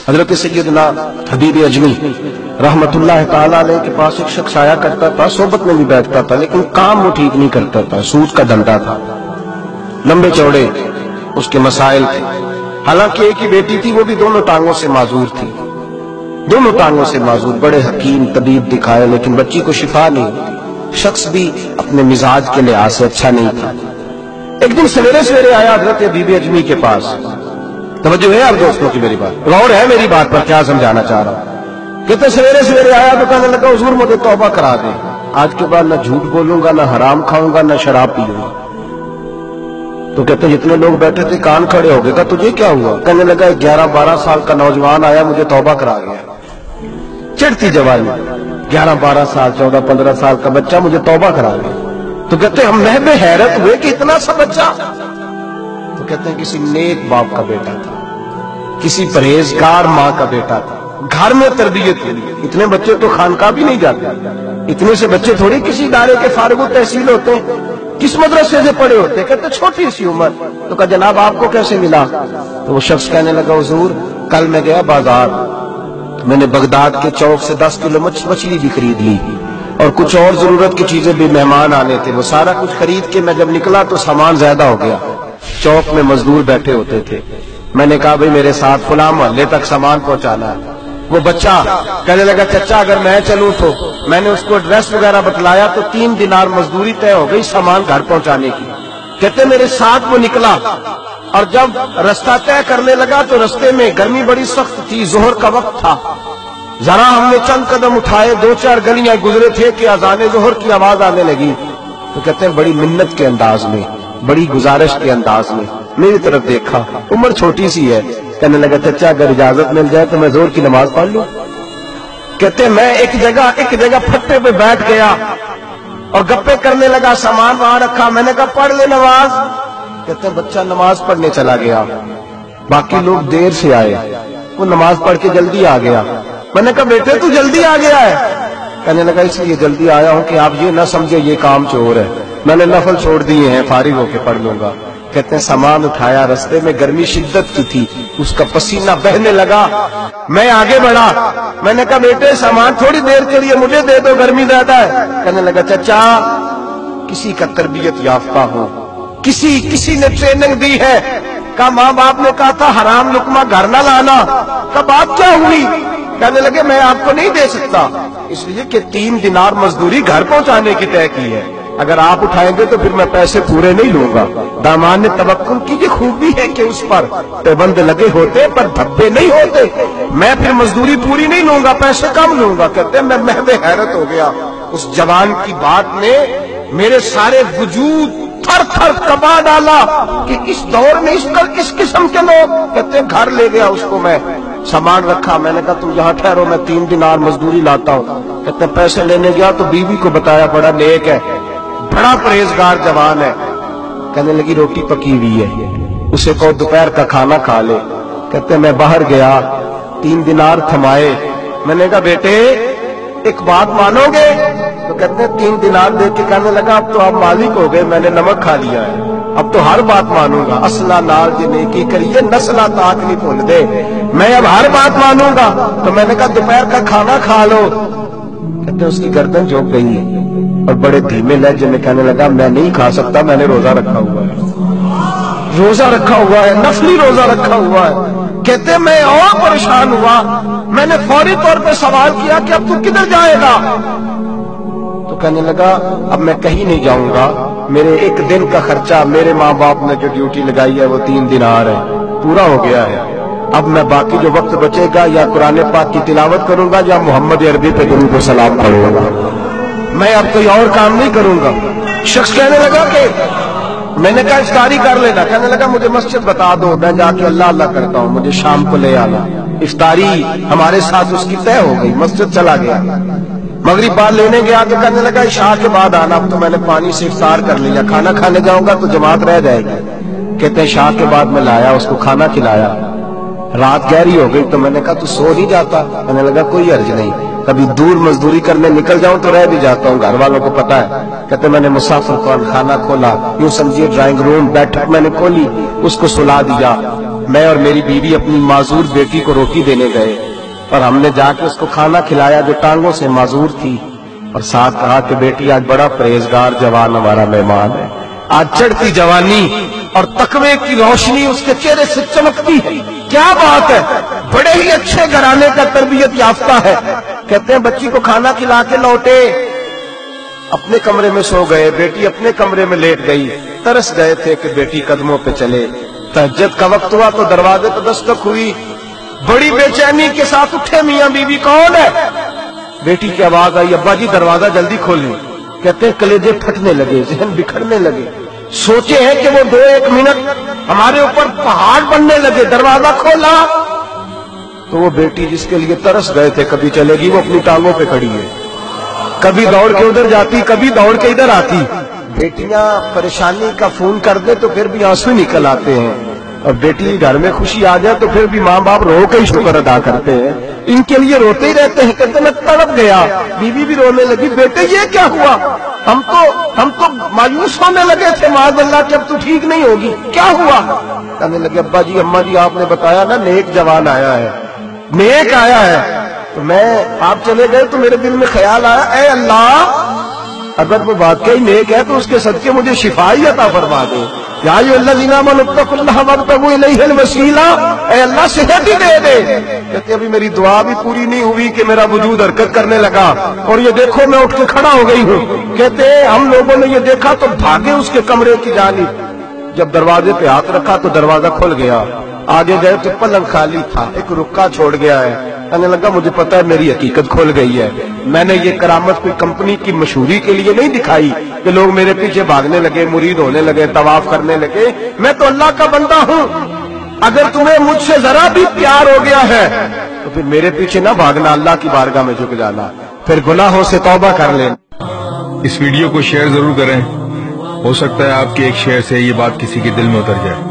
حضرت سیدنا حبیب اجمی رحمتullah تعالیٰ علیہ کے پاس ایک شخص آیا کرتا تھا، صحبت میں بھی بیٹھتا تھا، لیکن کام وہ ٹھیک نہیں کرتا تھا، سود کا دھندا تھا، لمبے چوڑے اس کے مسائل تھے۔ حالانکہ ایک ہی بیٹی تھی، وہ بھی دونوں ٹانگوں سے معذور تھی، دونوں ٹانگوں سے معذور، بڑے حکیم طبیب دکھائے لیکن بچی کو شفا نہیں، شخص بھی اپنے مزاج کے لحاظ سے اچھا نہیں تھا۔ ایک دن سویرے سویرے آیا حضرت حبیب اجمی کے پاس، توجہ ہے آپ دوستوں کی، میری بات غور ہے میری بات پر، کیا سمجھانا چاہ رہا ہوں۔ کہتے سویرے سویرے آیا تو کہنے لگا حضور مجھے توبہ کرا دیں، آج کے بعد نہ جھوٹ بولوں گا، نہ حرام کھاؤں گا، نہ شراب پیوں گا۔ تو کہتے جتنے لوگ بیٹھے تھے کان کھڑے ہو گئے، کہا تجھے کیا ہوا؟ کہنے لگا 11-12 سال کا نوجوان آیا مجھے توبہ کرا گیا، چڑھتی جوانی، 11-12 سال 14-15 سال کا بچہ مجھے توبہ کرا گیا۔ تو کہتے ہم محب حیرت ہوئے کہ اتنا سا بچہ؟ تو کہتے ہیں کسی نیک باپ کا بیٹا تھا، کسی پرہیزگار ماں کا بیٹا تھا، گھر میں تربیت ہوئی۔ اتنے بچے تو خانقاہ بھی نہیں جاتے، اتنے سے بچے تھوڑی کسی ادارے کے فارغ التحصیل ہوتے ہیں، کس مدرسے سے پڑھے ہوتے ہیں؟ کہتے چھوٹی سی عمر۔ تو کہا جناب آپ کو کیسے ملا؟ تو وہ شخص کہنے لگا حضور کل میں گیا بازار، میں نے بغداد کے چوک سے 10 کلو مچھلی بھی خرید لی اور کچھ اور ضرورت کی چیزیں بھی، مہمان آنے تھے، وہ سارا کچھ خرید کے میں جب نکلا تو سامان زیادہ ہو گیا، چوک میں مزدور بیٹھے ہوتے تھے، میں نے کہا بھئی میرے ساتھ فلاں محلے تک سامان پہنچانا ہے۔ وہ بچہ کہنے لگا چچا اگر میں چلوں تو، میں نے اس کو ایڈریس وغیرہ بتلایا تو 3 دینار مزدوری طے ہو گئی سامان گھر پہنچانے کی۔ کہتے میرے ساتھ وہ نکلا اور جب رستہ طے کرنے لگا تو رستے میں گرمی بڑی سخت تھی، ظہر کا وقت تھا، ذرا ہم نے چند قدم اٹھائے، 2-4 گلیاں گزرے تھے کہ اذان ظہر کی آواز آنے لگی۔ تو کہتے ہیں بڑی منت کے انداز میں، بڑی گزارش کے انداز میں میری طرف دیکھا، عمر چھوٹی سی ہے، کہنے لگا چچا اگر اجازت مل جائے تو میں ظہر کی نماز پڑھ لوں۔ کہتے میں ایک جگہ پھٹے پہ بیٹھ گیا اور گپے کرنے لگا، سامان وہاں رکھا، میں نے کہا پڑھ لے نماز۔ کہتے بچہ نماز پڑھنے چلا گیا، باقی لوگ دیر سے آئے، وہ نماز پڑھ کے جلدی آ گیا۔ میں نے کہا بیٹے تو جلدی آ گیا ہے؟ کہنے لگا اس لیے جلدی آیا ہوں کہ آپ یہ نہ سمجھے یہ کام چور ہے، میں نے نفل چھوڑ دیے ہیں، فارغ ہو کے پڑھ لوں گا۔ کہتے ہیں سامان اٹھایا، رستے میں گرمی شدت کی تھی، اس کا پسینہ بہنے لگا، میں آگے بڑھا، میں نے کہا بیٹے سامان تھوڑی دیر کے لیے مجھے دے دو، گرمی زیادہ ہے۔ کہنے لگا چچا کسی کا تربیت یافتہ ہو، کسی نے ٹریننگ دی ہے، کہا ماں باپ نے کہا تھا حرام لقمہ گھر نہ لانا، کہا بات کیا ہوئی؟ کہنے لگے میں آپ کو نہیں دے سکتا، اس لیے کہ 3 دینار مزدوری گھر پہنچانے کی طے کی ہے، اگر آپ اٹھائیں گے تو پھر میں پیسے پورے نہیں لوں گا۔ دامان نے توکل کی یہ خوبی ہے کہ اس پر پابند لگے ہوتے پر دھبے نہیں ہوتے، میں پھر مزدوری پوری نہیں لوں گا، پیسے کم لوں گا۔ کہتے ہیں میں محو حیرت ہو گیا، اس جوان کی بات نے میرے سارے وجود تھر تھر کبا ڈالا کہ اس دور میں اس قسم کے لوگ۔ کہتے ہیں گھر لے گیا اس کو، میں سامان رکھا، میں نے کہا تم یہاں ٹھہرو میں 3 دینار مزدوری لاتا ہوں۔ کہتے ہیں پیسے لینے گیا تو بیوی کو بتایا بڑا نیک ہے، بڑا پرہیزگار جوان ہے، کہنے لگی روٹی پکی ہوئی ہے، اسے کہو دوپہر کا کھانا کھا لے۔ کہتے ہیں میں باہر گیا، 3 دینار تھمائے، میں نے کہا بیٹے ایک بات مانو گے؟ تو کہتے ہیں 3 دینار دے کے کہنے لگا اب تو آپ مالک ہو گئے، میں نے نمک کھا لیا ہے، اب تو ہر بات مانوں گا، اصلہ نال جنے کی کریے نسلہ تاک نہیں بھول دے، میں اب ہر بات مانوں گا۔ تو میں نے کہا دوپہر کا کھانا کھا لو۔ کہتے ہیں اس کی گردن جھک گئی ہے اور بڑے دھیمے لہجے میں کہنے لگا میں نہیں کھا سکتا، میں نے روزہ رکھا ہوا ہے، روزہ رکھا ہوا ہے، نفلی روزہ رکھا ہوا ہے۔ کہتے ہیں میں اور پریشان ہوا، میں نے فوری طور پہ سوال کیا کہ اب تو کدھر جائے گا؟ تو کہنے لگا اب میں کہیں نہیں جاؤں گا، میرے 1 دن کا خرچہ میرے ماں باپ نے جو ڈیوٹی لگائی ہے وہ 3 دینار ہے، پورا ہو گیا ہے، اب میں باقی جو وقت بچے گا یا قرآن پاک کی تلاوت کروں گا یا محمد عربی پہ درود و سلام پڑھوں گا، میں اب کوئی اور کام نہیں کروں گا۔ شخص کہنے لگا کہ میں نے کہا افطاری کر لینا، کہنے لگا مجھے مسجد بتا دو، میں جا کے اللہ اللہ کرتا ہوں، مجھے شام کو لے آنا۔ افطاری ہمارے ساتھ اس کی طے ہو گئی، مسجد چلا گیا، مغرب بعد لینے گیا تو کہنے لگا عشاء کے بعد آنا، اب تو میں نے پانی سے افطار کر لیا، کھانا کھانے جاؤں گا تو جماعت رہ جائے گی۔ کہتے ہیں عشاء کے بعد میں لایا، اس کو کھانا کھلایا، رات گہری ہو گئی تو میں نے کہا تو سو نہیں جاتا؟ کہنے لگا کوئی حرج نہیں، کبھی دور مزدوری کرنے نکل جاؤں تو رہ بھی جاتا ہوں، گھر والوں کو پتا ہے۔ کہتے میں نے مسافر خانہ کھولا، یوں سمجھیے ڈرائنگ روم بیٹھک میں نے کھولی، اس کو سلا دیا، میں اور میری بیوی اپنی معذور بیٹی کو روٹی دینے گئے اور ہم نے جا کے اس کو کھانا کھلایا جو ٹانگوں سے معذور تھی، اور ساتھ کہا کہ بیٹی آج بڑا پرہیزگار جوان ہمارا مہمان ہے، آج چڑھتی جوانی اور تقوی کی روشنی اس کے چہرے سے چمکتی ہے، کیا بات ہے، بڑے ہی اچھے گھرانے کا تربیت یافتہ ہے۔ کہتے ہیں بچی کو کھانا کھلا کے لوٹے، اپنے کمرے میں سو گئے، بیٹی اپنے کمرے میں لیٹ گئی، ترس گئے تھے کہ بیٹی قدموں پہ چلے۔ تہجد کا وقت ہوا تو دروازے پہ دستک ہوئی، بڑی بے چینی کے ساتھ اٹھے میاں بیوی، کون ہے؟ بیٹی کی آواز آئی، ابا جی دروازہ جلدی کھولیں۔ کہتے ہیں کلیجے پھٹنے لگے، ذہن بکھرنے لگے، سوچے ہیں کہ وہ 2-1 منٹ ہمارے اوپر پہاڑ بننے لگے، دروازہ کھولا تو وہ بیٹی جس کے لیے ترس گئے تھے کبھی چلے گی، وہ اپنی ٹانگوں پہ کھڑی ہے، کبھی دوڑ کے ادھر جاتی، کبھی دوڑ کے ادھر آتی۔ بیٹیاں پریشانی کا فون کر دے تو پھر بھی آنسو نکل آتے ہیں، اور بیٹی گھر میں خوشی آ جائے تو پھر بھی ماں باپ رو کے ہی شکر ادا کرتے ہیں، ان کے لیے روتے ہی رہتے ہیں۔ کہتے میں تڑپ گیا، بیوی بھی رونے لگی، بیٹے یہ کیا ہوا؟ ہم تو مایوس ہونے لگے تھے معاذ اللہ کہ اب تو ٹھیک نہیں ہوگی، کیا ہوا؟ کہنے لگے ابا جی اماں جی آپ نے بتایا نا نیک جوان آیا ہے، نیک آیا ہے، تو میں آپ چلے گئے تو میرے دل میں خیال آیا اے اللہ اگر وہ واقعی نیک ہے تو اس کے صدقے مجھے شفا ہی عطا فرما دے، یا ایھا الذین آمنوا اتقوا اللہ وابتغوا الیہ الوسیلہ، اے اللہ صحت ہی دے دے۔ کہتے ابھی میری دعا بھی پوری نہیں ہوئی کہ میرا وجود حرکت کرنے لگا، اور یہ دیکھو میں اٹھ کے کھڑا ہو گئی ہوں۔ کہتے ہم لوگوں نے یہ دیکھا تو بھاگے اس کے کمرے کی جانب، جب دروازے پہ ہاتھ رکھا تو دروازہ کھل گیا، آگے گئے تو پلنگ خالی تھا، ایک رکا چھوڑ گیا ہے۔ کہنے لگا مجھے پتا ہے میری حقیقت کھل گئی ہے، میں نے یہ کرامت کوئی کمپنی کی مشہوری کے لیے نہیں دکھائی کہ لوگ میرے پیچھے بھاگنے لگے، مرید ہونے لگے، طواف کرنے لگے، میں تو اللہ کا بندہ ہوں۔ اگر تمہیں مجھ سے ذرا بھی پیار ہو گیا ہے تو پھر میرے پیچھے نہ بھاگنا، اللہ کی بارگاہ میں جھک جانا، پھر گناہوں سے توبہ کر لینا۔ اس ویڈیو کو شیئر ضرور کریں، ہو سکتا ہے آپ کے ایک شیئر سے یہ بات کسی کے دل میں اتر جائے۔